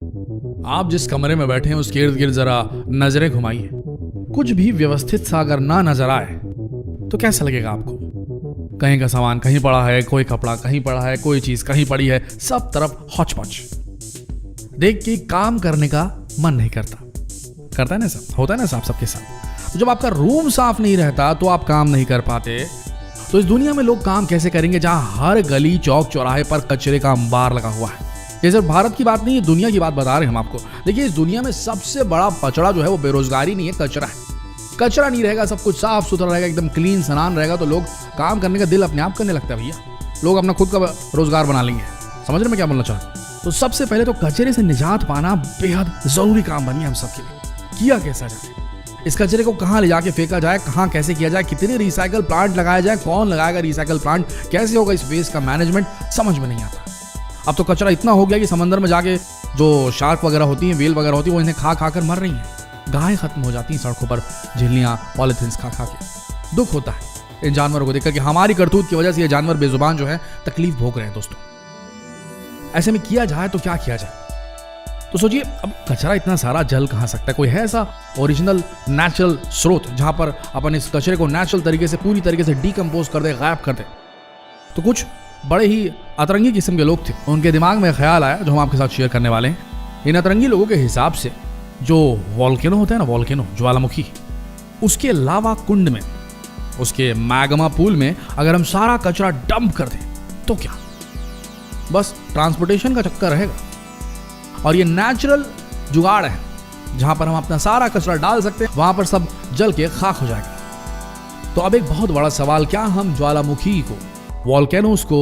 आप जिस कमरे में बैठे हैं उसके इर्द गिर्द जरा नजरें घुमाइए। कुछ भी व्यवस्थित सा अगर ना नजर आए तो कैसा लगेगा आपको? कहीं का सामान कहीं पड़ा है, कोई कपड़ा कहीं पड़ा है, कोई चीज कहीं पड़ी है, सब तरफ हौच पौच। देख के काम करने का मन नहीं करता है ना सब, होता है ना साहब सबके साथ। तो जब आपका रूम साफ नहीं रहता तो आप काम नहीं कर पाते, तो इस दुनिया में लोग काम कैसे करेंगे जहां हर गली चौक चौराहे पर कचरे का अंबार लगा हुआ है। ये सिर्फ भारत की बात नहीं है, दुनिया की बात बता रहे हैं हम आपको। देखिए, इस दुनिया में सबसे बड़ा पचड़ा जो है वो बेरोजगारी नहीं है, कचरा है। कचरा नहीं रहेगा, सब कुछ साफ सुथरा रहेगा, एकदम क्लीन सनान रहेगा, तो लोग काम करने का दिल अपने आप करने लगता है भैया। लोग अपना खुद का रोजगार बना लेंगे। समझ रहे मैं क्या बोलना चाहता हूँ? तो सबसे पहले तो कचरे से निजात पाना बेहद जरूरी काम बनी है हम सबके लिए। किया कैसा जाए, इस कचरे को कहाँ ले जाके फेंका जाए, कहाँ कैसे किया जाए, कितने रिसाइकल प्लांट लगाया जाए, कौन लगाएगा रिसाइकल प्लांट, कैसे होगा इस वेस्ट का मैनेजमेंट, समझ में नहीं आता। अब तो कचरा इतना हो गया कि समंदर में जाके जो शार्क वगैरह होती हैं, वेल वगैरह होती है, वो इन्हें खा कर मर रही हैं। गायें खत्म हो जाती हैं सड़कों पर झिल्लियाँ पॉलिथीन्स खा के। दुख होता है इन जानवरों को देखकर कि हमारी करतूत की वजह से ये जानवर बेजुबान जो है तकलीफ भोग रहे हैं। दोस्तों, ऐसे में किया जाए तो क्या किया जाए? तो सोचिए, अब कचरा इतना सारा जल कहाँ सकता है? कोई है ऐसा ओरिजिनल नेचुरल स्रोत जहां पर अपन इस कचरे को नेचुरल तरीके से पूरी तरीके से डीकम्पोज कर दे, गायब कर दे? तो कुछ बड़े ही अतरंगी किस्म के लोग थे, उनके दिमाग में ख्याल आया जो हम आपके साथ शेयर करने वाले हैं। इन अतरंगी लोगों के हिसाब से जो वॉल्केनो होता है ना, वॉल्केनो ज्वालामुखी, उसके लावा कुंड में, उसके मैग्मा पूल में अगर हम सारा कचरा डंप कर दें तो क्या बस ट्रांसपोर्टेशन का चक्कर रहेगा? और ये नेचुरल जुगाड़ है जहां पर हम अपना सारा कचरा डाल सकते हैं, वहां पर सब जल के खाक हो जाएगा। तो अब एक बहुत बड़ा सवाल, क्या हम ज्वालामुखी को, वॉल्केनोस को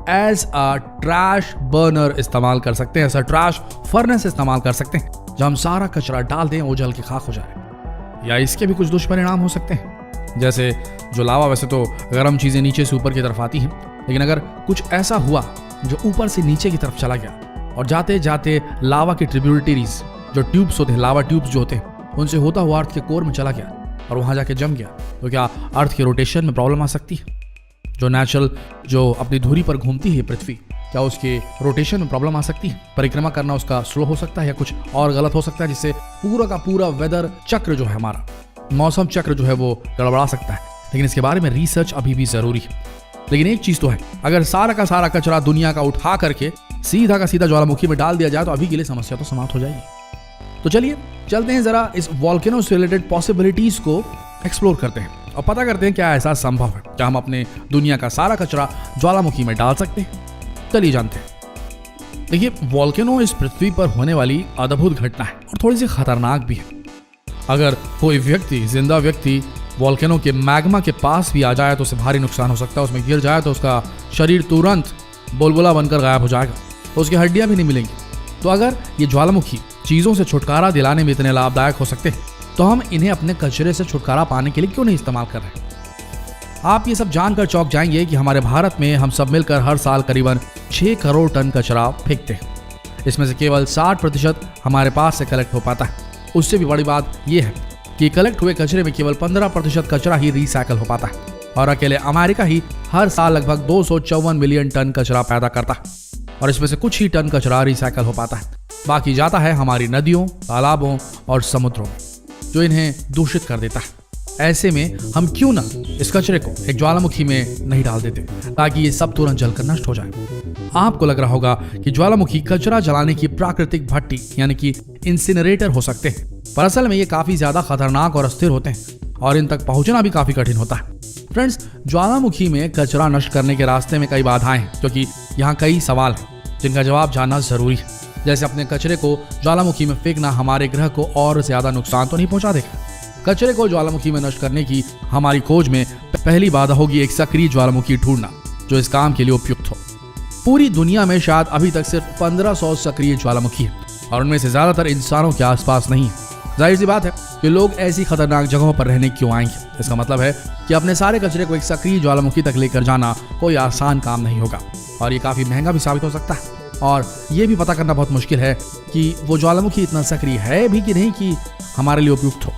एज अ ट्रैश बर्नर इस्तेमाल कर सकते हैं, ऐसा ट्रैश फर्नेस इस्तेमाल कर सकते हैं जब हम सारा कचरा डाल दें वो जल के खाक हो जाए? या इसके भी कुछ दुष्परिणाम हो सकते हैं, जैसे जो लावा, वैसे तो गर्म चीजें नीचे से ऊपर की तरफ आती हैं, लेकिन अगर कुछ ऐसा हुआ जो ऊपर से नीचे की तरफ चला गया और जाते जाते लावा के ट्रिब्यूटरीज, जो ट्यूब्स होते हैं, लावा ट्यूब्स जो होते हैं, उनसे होता हुआ अर्थ के कोर में चला गया और वहां जाके जम गया, तो क्या अर्थ के रोटेशन में प्रॉब्लम आ सकती है? जो नेचुरल जो अपनी धुरी पर घूमती है पृथ्वी, क्या उसके रोटेशन में प्रॉब्लम आ सकती है? परिक्रमा करना उसका स्लो हो सकता है या कुछ और गलत हो सकता है, जिससे पूरा का पूरा वेदर चक्र जो है, हमारा मौसम चक्र जो है वो गड़बड़ा सकता है। लेकिन इसके बारे में रिसर्च अभी भी जरूरी है। लेकिन एक चीज तो है, अगर सारा का सारा कचरा दुनिया का उठा करके सीधा का सीधा ज्वालामुखी में डाल दिया जाए तो अभी के लिए समस्या तो समाप्त हो जाएगी। तो चलिए चलते हैं जरा इस वॉल्केनो से रिलेटेड पॉसिबिलिटीज को एक्सप्लोर करते हैं और पता करते हैं क्या ऐसा संभव है क्या हम अपने दुनिया का सारा कचरा ज्वालामुखी में डाल सकते हैं। चलिए जानते हैं। देखिए, वॉल्केनो इस पृथ्वी पर होने वाली अद्भुत घटना है और थोड़ी सी खतरनाक भी है। अगर कोई व्यक्ति, जिंदा व्यक्ति, वॉल्केनो के मैग्मा के पास भी आ जाए तो उसे भारी नुकसान हो सकता है। उसमें गिर जाए तो उसका शरीर तुरंत बुलबुला बनकर गायब हो जाएगा, तो उसकी हड्डियां भी नहीं मिलेंगी। तो अगर ये ज्वालामुखी चीजों से छुटकारा दिलाने में इतने लाभदायक हो सकते हैं, तो हम इन्हें अपने कचरे से छुटकारा पाने के लिए क्यों नहीं इस्तेमाल कर रहे? आप ये सब जानकर चौंक जाएंगे कि हमारे भारत में हम सब मिलकर हर साल करीबन 6 करोड़ टन कचरा फेंकते हैं। इसमें से केवल 60% हमारे पास से कलेक्ट हो पाता है। उससे भी बड़ी बात यह है कि कलेक्ट हुए कचरे में केवल 15% कचरा ही रिसाइकल हो पाता है और अकेले अमेरिका ही हर साल लगभग 254 मिलियन टन कचरा पैदा करता है और इसमें से कुछ ही टन कचरा रिसाइकल हो पाता है। बाकी जाता है हमारी नदियों, तालाबों और समुद्रों में, जो इन्हें दूषित कर देता है। ऐसे में हम क्यों ना इस कचरे को एक ज्वालामुखी में नहीं डाल देते ताकि ये सब तुरंत जलकर नष्ट हो जाए। आपको लग रहा होगा कि ज्वालामुखी कचरा जलाने की प्राकृतिक भट्टी यानी कि इंसिनरेटर हो सकते हैं, पर असल में ये काफी ज्यादा खतरनाक और अस्थिर होते हैं और इन तक पहुंचना भी काफी कठिन होता है। फ्रेंड्स, ज्वालामुखी में कचरा नष्ट करने के रास्ते में कई बाधाएं हैं, क्योंकि यहाँ कई सवाल हैं जिनका जवाब जानना जरूरी है। जैसे अपने कचरे को ज्वालामुखी में फेंकना हमारे ग्रह को और ज्यादा नुकसान तो नहीं पहुंचा देगा? कचरे को ज्वालामुखी में नष्ट करने की हमारी खोज में पहली बाधा होगी एक सक्रिय ज्वालामुखी ढूंढना जो इस काम के लिए उपयुक्त हो। पूरी दुनिया में शायद अभी तक सिर्फ 1500 सक्रिय ज्वालामुखी है और उनमें से ज्यादातर इंसानों के आसपास नहीं है। जाहिर सी बात है कि लोग ऐसी खतरनाक जगहों पर रहने क्यों आएंगे। इसका मतलब है कि अपने सारे कचरे को एक सक्रिय ज्वालामुखी तक लेकर जाना कोई आसान काम नहीं होगा और ये काफी महंगा भी साबित हो सकता है। और ये भी पता करना बहुत मुश्किल है कि वो ज्वालामुखी इतना सक्रिय है भी कि नहीं कि हमारे लिए उपयुक्त हो।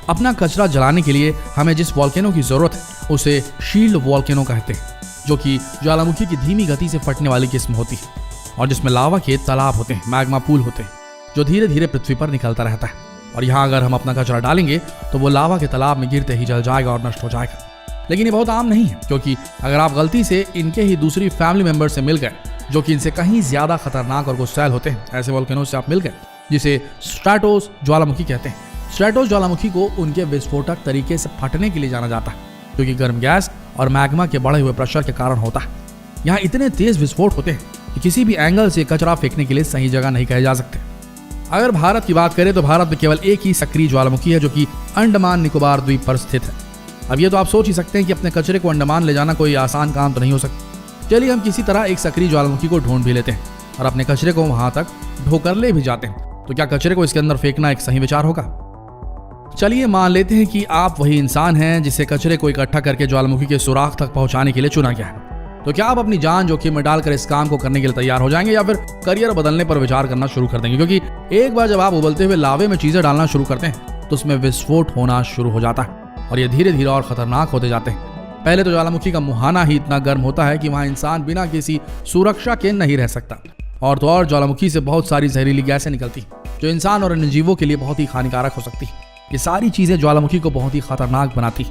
अपना कचरा जलाने के लिए हमें जिस वॉल्केनो की जरूरत है उसे शील्ड वॉल्केनो कहते हैं, जो कि ज्वालामुखी की धीमी गति से फटने वाली किस्म होती है। और जिसमें लावा के तालाब होते हैं, मैग्मा पूल होते हैं, जो धीरे धीरे पृथ्वी पर निकलता रहता है। और यहाँ अगर हम अपना कचरा डालेंगे तो वो लावा के तालाब में गिरते ही जल जाएगा और नष्ट हो जाएगा। लेकिन ये बहुत आम नहीं है, क्योंकि अगर आप गलती से इनके ही दूसरी फैमिली मेंबर से मिल गए जो कि इनसे कहीं ज्यादा खतरनाक और गुस्सैल होते हैं, ऐसे वोल्केनो से आप मिल गए जिसे स्ट्रैटोस ज्वालामुखी कहते हैं। स्ट्रैटोस ज्वालामुखी को उनके विस्फोटक तरीके से फटने के लिए जाना जाता है, क्योंकि गर्म गैस और मैग्मा के बढ़े हुए प्रेशर के कारण होता है। यहाँ इतने तेज विस्फोट होते हैं कि किसी भी एंगल से कचरा फेंकने के लिए सही जगह नहीं कहे जा सकते। अगर भारत की बात करें तो भारत में केवल एक ही सक्रिय ज्वालामुखी है, जो कि अंडमान निकोबार द्वीप पर स्थित है। अब ये तो आप सोच ही सकते हैं कि अपने कचरे को अंडमान ले जाना कोई आसान काम तो नहीं हो सकता। चलिए हम किसी तरह एक सक्रिय ज्वालामुखी को ढूंढ भी लेते हैं और अपने कचरे को वहां तक ढोकर ले भी जाते हैं। तो क्या कचरे को इसके अंदर फेंकना एक सही विचार होगा? चलिए मान लेते हैं कि आप वही इंसान हैं जिसे कचरे को इकट्ठा करके ज्वालामुखी के सुराख तक पहुंचाने के लिए चुना गया है। तो क्या आप अपनी जान जोखिम में डालकर इस काम को करने के लिए तैयार हो जाएंगे, या फिर करियर बदलने पर विचार करना शुरू कर देंगे? क्योंकि एक बार जब आप उबलते हुए लावे में चीजें डालना शुरू करते हैं तो उसमें विस्फोट होना शुरू हो जाता है और ये धीरे धीरे और खतरनाक होते जाते हैं। पहले तो ज्वालामुखी का मुहाना ही इतना गर्म होता है कि वहां इंसान बिना किसी सुरक्षा के नहीं रह सकता। और तो और ज्वालामुखी से बहुत सारी जहरीली गैसें निकलती जो इंसान और अन्य जीवों के लिए बहुत ही हानिकारक हो सकती है। ये सारी चीजें ज्वालामुखी को बहुत ही खतरनाक बनाती।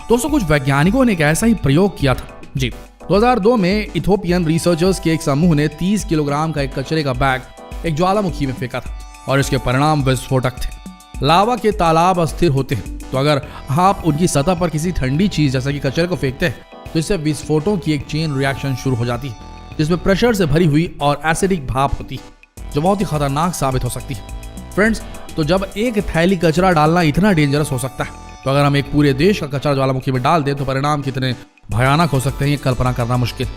दोस्तों, कुछ वैज्ञानिकों ने एक ऐसा ही प्रयोग किया था जी। 2002 में इथोपियन रिसर्चर्स के एक समूह ने 30 किलोग्राम का एक कचरे का बैग एक ज्वालामुखी में फेंका था और इसके परिणाम विस्फोटक थे। लावा के तालाब अस्थिर होते हैं, तो अगर आप उनकी सतह पर किसी ठंडी चीज जैसे कि कचरे को फेंकते हैं तो इससे विस्फोटों की एक चेन रिएक्शन शुरू हो जाती है, जिसमें प्रेशर से भरी हुई और एसिडिक भाप होती है, जो बहुत ही खतरनाक साबित हो सकती है। फ्रेंड्स, तो जब एक थैली कचरा डालना इतना डेंजरस हो सकता है, तो अगर हम एक पूरे देश का कचरा ज्वालामुखी में डाल दें तो परिणाम कितने भयानक हो सकते हैं, ये कल्पना करना मुश्किल।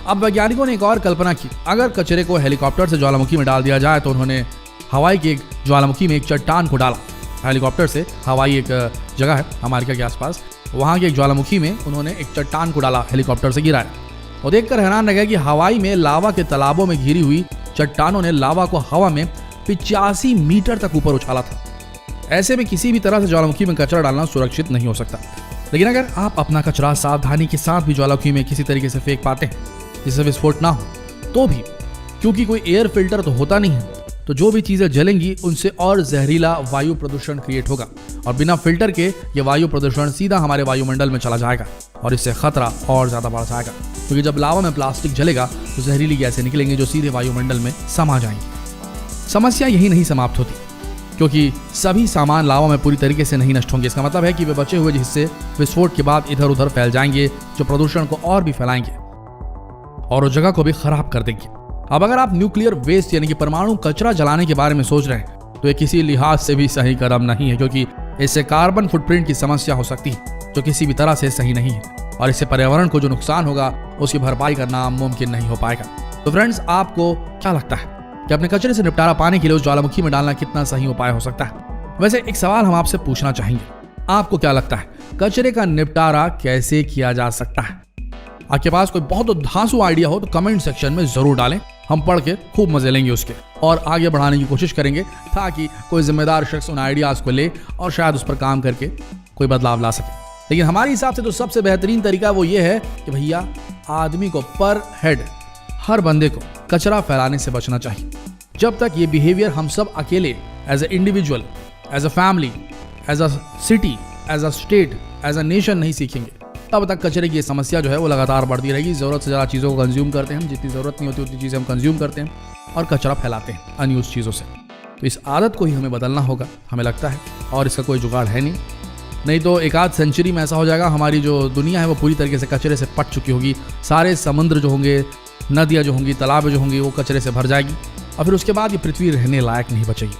अब वैज्ञानिकों ने एक और कल्पना की। अगर कचरे को हेलीकॉप्टर से ज्वालामुखी में डाल दिया जाए तो उन्होंने हवाई की एक ज्वालामुखी में एक चट्टान को डाला। हेलीकॉप्टर से हवाई एक जगह है अमेरिका के आसपास, वहां की एक ज्वालामुखी में उन्होंने एक चट्टान को डाला, हेलीकॉप्टर से गिराया और देखकर हैरान रह गया कि हवाई में लावा के तालाबों में घिरी हुई चट्टानों ने लावा को हवा में 85 मीटर तक ऊपर उछाला था। ऐसे में किसी भी तरह से ज्वालामुखी में कचरा डालना सुरक्षित नहीं हो सकता। लेकिन अगर आप अपना कचरा सावधानी के साथ भी ज्वालामुखी में किसी तरीके से फेंक पाते हैं जिससे विस्फोट ना हो, तो भी क्योंकि कोई एयर फिल्टर तो होता नहीं है, तो जो भी चीजें जलेंगी उनसे और जहरीला वायु प्रदूषण क्रिएट होगा और बिना फिल्टर के ये वायु प्रदूषण सीधा हमारे वायुमंडल में चला जाएगा और इससे खतरा और ज्यादा बढ़ जाएगा। क्योंकि जब लावा में प्लास्टिक जलेगा तो जहरीली गैसें निकलेंगी जो सीधे वायुमंडल में समा जाएंगी। समस्या यही नहीं समाप्त होती, क्योंकि सभी सामान लावा में पूरी तरीके से नहीं नष्ट होंगे। इसका मतलब है कि वे बचे हुए हिस्से विस्फोट के बाद इधर उधर फैल जाएंगे, जो प्रदूषण को और भी फैलाएंगे और उस जगह को भी खराब कर देंगे। अब अगर आप न्यूक्लियर वेस्ट यानी कि परमाणु कचरा जलाने के बारे में सोच रहे हैं तो ये किसी लिहाज से भी सही कदम नहीं है, क्योंकि इससे कार्बन फुटप्रिंट की समस्या हो सकती है जो किसी भी तरह से सही नहीं है और इससे पर्यावरण को जो नुकसान होगा उसकी भरपाई करना मुमकिन नहीं हो पाएगा। तो फ्रेंड्स, आपको क्या लगता है कि अपने कचरे से निपटारा पाने के लिए उस ज्वालामुखी में डालना कितना सही उपाय हो सकता है? वैसे एक सवाल हम आपसे पूछना चाहेंगे, आपको क्या लगता है कचरे का निपटारा कैसे किया जा सकता है? आपके पास कोई बहुत धांसू आइडिया हो तो कमेंट सेक्शन में जरूर डालें, हम पढ़ के खूब मजे लेंगे उसके और आगे बढ़ाने की कोशिश करेंगे ताकि कोई जिम्मेदार शख्स उन आइडियाज को ले और शायद उस पर काम करके कोई बदलाव ला सके। लेकिन हमारे हिसाब से तो सबसे बेहतरीन तरीका वो ये है कि भैया आदमी को पर हेड हर बंदे को कचरा फैलाने से बचना चाहिए। जब तक ये बिहेवियर हम सब अकेले as a individual, as a family, as a city, as a state, as a nation नहीं सीखेंगे, तब तक कचरे की ये समस्या जो है वो लगातार बढ़ती रहेगी। ज़रूरत से ज़्यादा चीज़ों को कंज्यूम करते हैं हम, जितनी ज़रूरत नहीं होती उतनी चीज़ें हम कंज्यूम करते हैं और कचरा फैलाते हैं अनयूज चीज़ों से। तो इस आदत को ही हमें बदलना होगा, हमें लगता है, और इसका कोई जुगाड़ है नहीं तो एक आध सेंचुरी में ऐसा हो जाएगा हमारी जो दुनिया है वो पूरी तरीके से कचरे से पट चुकी होगी। सारे समुद्र जो होंगे, नदियाँ जो होंगी, तालाब जो होंगी, वो कचरे से भर जाएगी और फिर उसके बाद ये पृथ्वी रहने लायक नहीं बचेगी।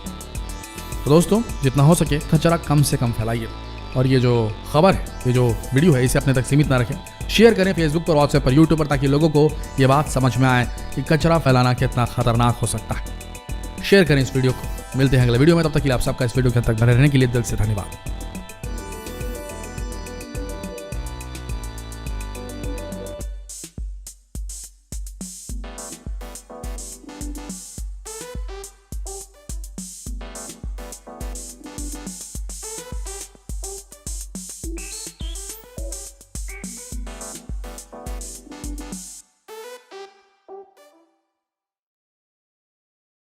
तो दोस्तों, जितना हो सके कचरा कम से कम फैलाइए और ये जो खबर है, ये जो वीडियो है, इसे अपने तक सीमित ना रखें। शेयर करें फेसबुक पर, व्हाट्सएप पर, यूट्यूब पर, ताकि लोगों को ये बात समझ में आए कि कचरा फैलाना कितना खतरनाक हो सकता है। शेयर करें इस वीडियो को। मिलते हैं अगले वीडियो में, तब तक के लिए आप सबका इस वीडियो के तक बने रहने के लिए दिल से धन्यवाद।